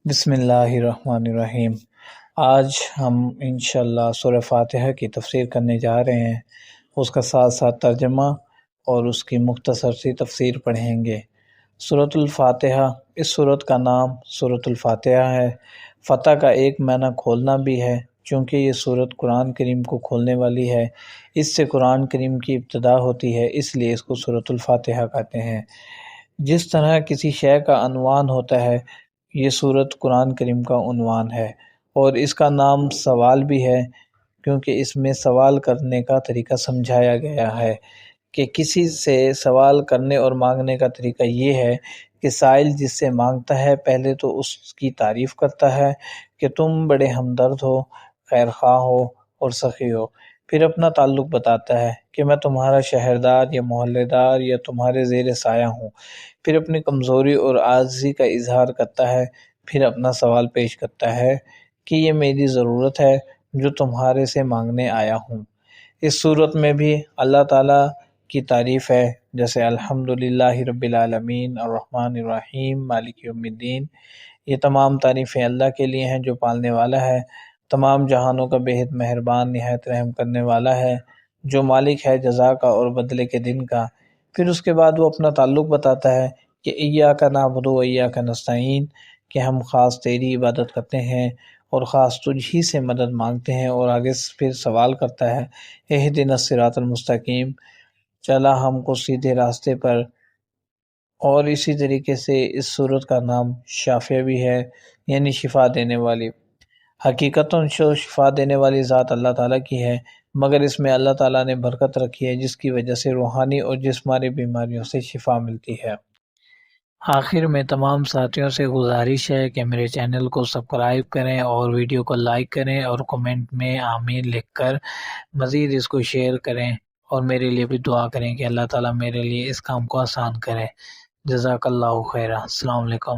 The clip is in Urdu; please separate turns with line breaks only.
بسم اللہ الرحمن الرحیم۔ آج ہم انشاءاللہ سورہ فاتحہ کی تفسیر کرنے جا رہے ہیں۔ اس کا ساتھ ساتھ ترجمہ اور اس کی مختصر سی تفسیر پڑھیں گے۔ سورۃ الفاتحہ، اس سورت کا نام سورۃ الفاتحہ ہے۔ فتح کا ایک معنی کھولنا بھی ہے، چونکہ یہ سورت قرآن کریم کو کھولنے والی ہے۔ اس سے قرآن کریم کی ابتدا ہوتی ہے، اس لیے اس کو سورۃ الفاتحہ کہتے ہیں۔ جس طرح کسی شے کا عنوان ہوتا ہے، یہ سورت قرآن کریم کا عنوان ہے، اور اس کا نام سوال بھی ہے، کیونکہ اس میں سوال کرنے کا طریقہ سمجھایا گیا ہے کہ کسی سے سوال کرنے اور مانگنے کا طریقہ یہ ہے کہ سائل جس سے مانگتا ہے پہلے تو اس کی تعریف کرتا ہے کہ تم بڑے ہمدرد ہو، خیر خواہ ہو اور سخی ہو، پھر اپنا تعلق بتاتا ہے کہ میں تمہارا شہردار یا محلے دار یا تمہارے زیر سایہ ہوں، پھر اپنی کمزوری اور عاجزی کا اظہار کرتا ہے، پھر اپنا سوال پیش کرتا ہے کہ یہ میری ضرورت ہے جو تمہارے سے مانگنے آیا ہوں۔ اس صورت میں بھی اللہ تعالیٰ کی تعریف ہے، جیسے الحمدللہ رب العالمین الرحمن الرحیم مالک یوم الدین۔ یہ تمام تعریفیں اللہ کے لیے ہیں جو پالنے والا ہے، تمام جہانوں کا بےحد مہربان، نہایت رحم کرنے والا ہے، جو مالک ہے جزا کا اور بدلے کے دن کا۔ پھر اس کے بعد وہ اپنا تعلق بتاتا ہے کہ ایاک نعبد و ایاک نستعین، کہ ہم خاص تیری عبادت کرتے ہیں اور خاص تجھ ہی سے مدد مانگتے ہیں، اور آگے پھر سوال کرتا ہے اہدنا الصراط المستقیم، چلا ہم کو سیدھے راستے پر۔ اور اسی طریقے سے اس صورت کا نام شافع بھی ہے، یعنی شفا دینے والی۔ حقیقتاً شفا دینے والی ذات اللہ تعالیٰ کی ہے، مگر اس میں اللہ تعالیٰ نے برکت رکھی ہے جس کی وجہ سے روحانی اور جسمانی بیماریوں سے شفا ملتی ہے۔ آخر میں تمام ساتھیوں سے گزارش ہے کہ میرے چینل کو سبسکرائب کریں اور ویڈیو کو لائک کریں اور کمنٹ میں آمین لکھ کر مزید اس کو شیئر کریں، اور میرے لیے بھی دعا کریں کہ اللہ تعالیٰ میرے لیے اس کام کو آسان کرے۔ جزاک اللہ خیرہ۔ السلام علیکم۔